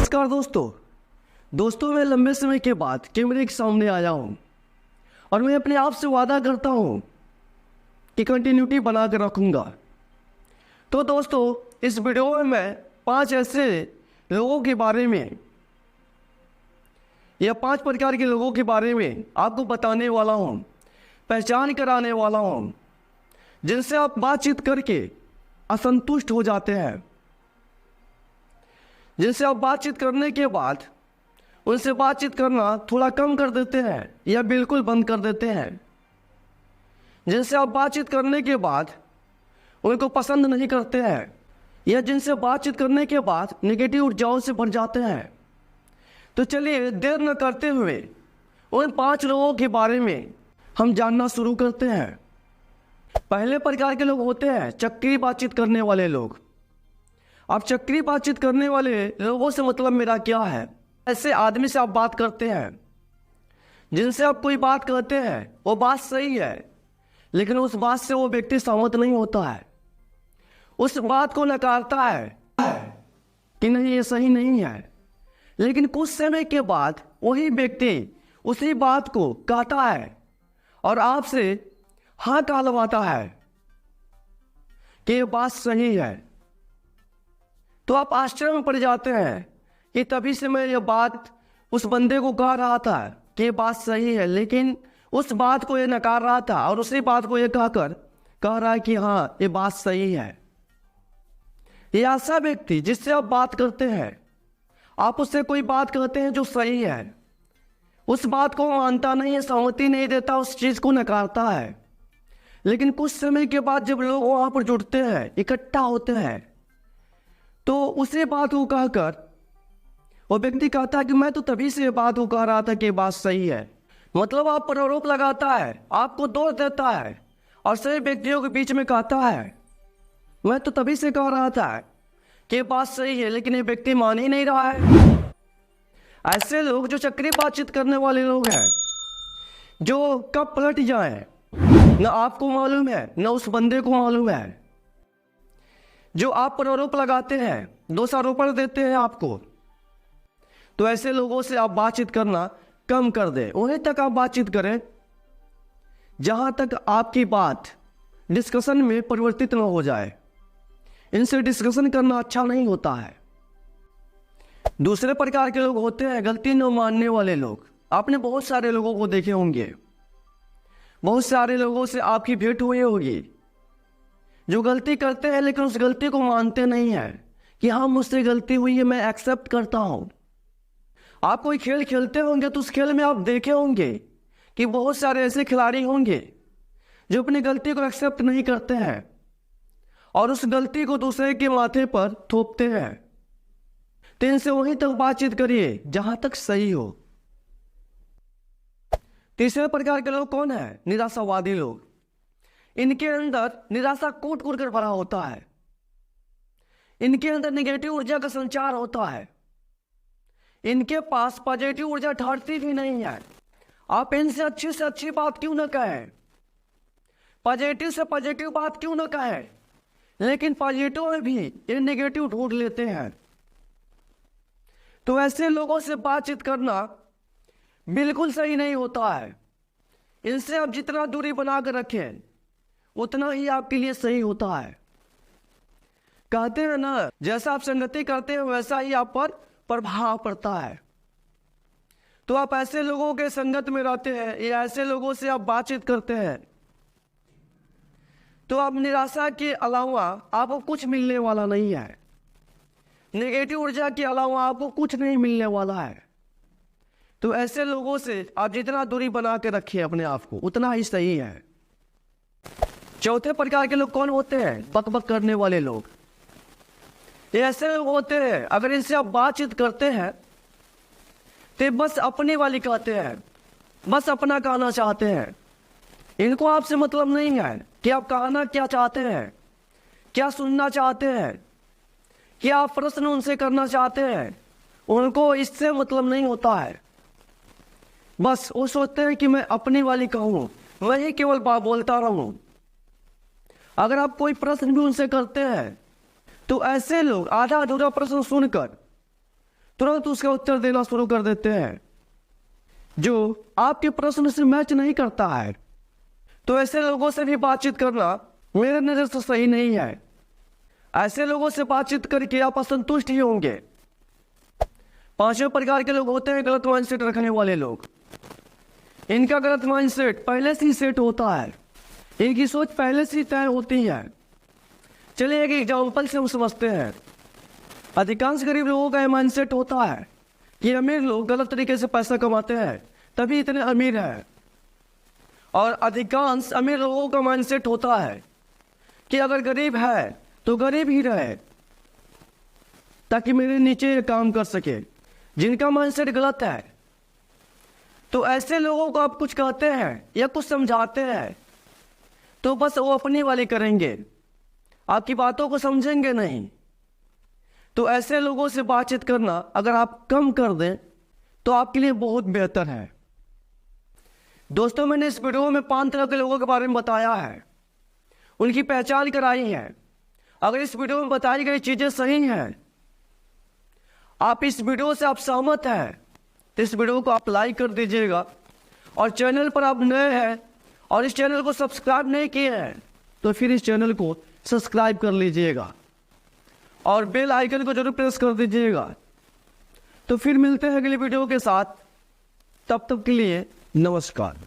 नमस्कार दोस्तों मैं लंबे समय के बाद कैमरे के सामने आया हूँ और मैं अपने आप से वादा करता हूँ कि कंटिन्यूटी बना कर रखूँगा। तो दोस्तों, इस वीडियो में मैं 5 ऐसे लोगों के बारे में या 5 प्रकार के लोगों के बारे में आपको बताने वाला हूँ, पहचान कराने वाला हूँ, जिनसे आप बातचीत करके असंतुष्ट हो जाते हैं, जिनसे आप बातचीत करने के बाद उनसे बातचीत करना थोड़ा कम कर देते हैं या बिल्कुल बंद कर देते हैं, जिनसे आप बातचीत करने के बाद उनको पसंद नहीं करते हैं या जिनसे बातचीत करने के बाद नेगेटिव ऊर्जाओं से भर जाते हैं। तो चलिए देर न करते हुए उन 5 लोगों के बारे में हम जानना शुरू करते हैं। पहले प्रकार के लोग होते हैं चक्री बातचीत करने वाले लोग। अब चक्री बातचीत करने वाले लोगों से मतलब मेरा क्या है? ऐसे आदमी से आप बात करते हैं, जिनसे आप कोई बात कहते हैं, वो बात सही है, लेकिन उस बात से वो व्यक्ति सहमत नहीं होता है, उस बात को नकारता है कि नहीं ये सही नहीं है। लेकिन कुछ समय के बाद वही व्यक्ति उसी बात को कहता है और आपसे हाँ कहलवाता है कि ये बात सही है। तो आप आश्चर्य में पड़ जाते हैं कि तभी से मैं ये बात उस बंदे को कह रहा था कि ये बात सही है, लेकिन उस बात को ये नकार रहा था और उसी बात को ये कहकर कह रहा है कि हाँ ये बात सही है। ये ऐसा व्यक्ति जिससे आप बात करते हैं, आप उससे कोई बात कहते हैं जो सही है, उस बात को मानता नहीं है, सहमति नहीं देता, उस चीज़ को नकारता है। लेकिन कुछ समय के बाद जब लोग वहाँ पर जुड़ते हैं, इकट्ठा होते हैं, तो उसी बात को कहकर वो व्यक्ति कहता है कि मैं तो तभी से ये बात को कह रहा था कि बात सही है। मतलब आप पर आरोप लगाता है, आपको दोष देता है और सही व्यक्तियों के बीच में कहता है मैं तो तभी से कह रहा था कि बात सही है, लेकिन ये व्यक्ति मान ही नहीं रहा है। ऐसे लोग जो चक्री बातचीत करने वाले लोग हैं, जो कब पलट जाए न आपको मालूम है न उस बंदे को मालूम है, जो आप पर आरोप लगाते हैं, दोषारोपण देते हैं आपको। तो ऐसे लोगों से आप बातचीत करना कम कर दें, वहीं तक आप बातचीत करें जहां तक आपकी बात डिस्कशन में परिवर्तित न हो जाए। इनसे डिस्कशन करना अच्छा नहीं होता है। दूसरे प्रकार के लोग होते हैं गलती न मानने वाले लोग। आपने बहुत सारे लोगों को देखे होंगे, बहुत सारे लोगों से आपकी भेंट हुई होगी, जो गलती करते हैं लेकिन उस गलती को मानते नहीं हैं कि हाँ मुझसे गलती हुई है, मैं एक्सेप्ट करता हूँ। आप कोई खेल खेलते होंगे तो उस खेल में आप देखे होंगे कि बहुत सारे ऐसे खिलाड़ी होंगे जो अपनी गलती को एक्सेप्ट नहीं करते हैं और उस गलती को दूसरे के माथे पर थोपते हैं। तो इनसे वहीं तक बातचीत करिए जहां तक सही हो। तीसरे प्रकार के लोग कौन है? निराशावादी लोग। इनके अंदर निराशा कूट कूट कर भरा होता है, इनके अंदर नेगेटिव ऊर्जा का संचार होता है, इनके पास पॉजिटिव ऊर्जा ठहरती भी नहीं है। आप इनसे अच्छी से अच्छी बात क्यों न कहें, पॉजिटिव से पॉजिटिव बात क्यों न कहें, लेकिन पॉजिटिव में भी ये नेगेटिव ढूंढ लेते हैं। तो ऐसे लोगों से बातचीत करना बिल्कुल सही नहीं होता है। इनसे आप जितना दूरी बनाकर रखें उतना ही आपके लिए सही होता है। कहते हैं ना, जैसा आप संगति करते हैं वैसा ही आप पर प्रभाव पड़ता है। तो आप ऐसे लोगों के संगत में रहते हैं या ऐसे लोगों से आप बातचीत करते हैं तो आप निराशा के अलावा आपको कुछ मिलने वाला नहीं है, नेगेटिव ऊर्जा के अलावा आपको कुछ नहीं मिलने वाला है। तो ऐसे लोगों से आप जितना दूरी बना के रखिए अपने आप को उतना ही सही है। चौथे प्रकार के लोग कौन होते हैं? बकबक करने वाले लोग। ये ऐसे लोग होते हैं अगर इनसे आप बातचीत करते हैं तो बस अपनी वाली कहते हैं, बस अपना कहना चाहते हैं। इनको आपसे मतलब नहीं है कि आप कहना क्या चाहते हैं, क्या सुनना चाहते हैं, क्या आप प्रश्न उनसे करना चाहते हैं। उनको इससे मतलब नहीं होता है। बस वो सोचते हैं कि मैं अपनी वाली कहूँ, वही केवल बोलता रहूँ। अगर आप कोई प्रश्न भी उनसे करते हैं तो ऐसे लोग आधा अधूरा प्रश्न सुनकर तुरंत उसका उत्तर देना शुरू कर देते हैं जो आपके प्रश्न से मैच नहीं करता है। तो ऐसे लोगों से भी बातचीत करना मेरे नज़र से सही नहीं है। ऐसे लोगों से बातचीत करके आप असंतुष्ट ही होंगे। 5वें प्रकार के लोग होते हैं गलत माइंडसेट रखने वाले लोग। इनका गलत माइंडसेट पहले से ही सेट होता है, इनकी सोच पहले से ही तय होती है। चलिए एक एग्जाम्पल से हम समझते हैं। अधिकांश गरीब लोगों का माइंडसेट होता है कि अमीर लोग गलत तरीके से पैसा कमाते हैं तभी इतने अमीर हैं, और अधिकांश अमीर लोगों का माइंडसेट होता है कि अगर गरीब है तो गरीब ही रहे ताकि मेरे नीचे काम कर सके। जिनका माइंडसेट गलत है, तो ऐसे लोगों को आप कुछ कहते हैं या कुछ समझाते हैं तो बस वो अपनी वाली करेंगे, आपकी बातों को समझेंगे नहीं। तो ऐसे लोगों से बातचीत करना अगर आप कम कर दें तो आपके लिए बहुत बेहतर है। दोस्तों, मैंने इस वीडियो में 5 तरह के लोगों के बारे में बताया है, उनकी पहचान कराई है। अगर इस वीडियो में बताई गई चीज़ें सही हैं, आप इस वीडियो से आप सहमत हैं, तो इस वीडियो को आप लाइक कर दीजिएगा। और चैनल पर आप नए हैं और इस चैनल को सब्सक्राइब नहीं किए हैं तो फिर इस चैनल को सब्सक्राइब कर लीजिएगा और बेल आइकन को जरूर प्रेस कर दीजिएगा। तो फिर मिलते हैं अगली वीडियो के साथ, तब तक के लिए नमस्कार।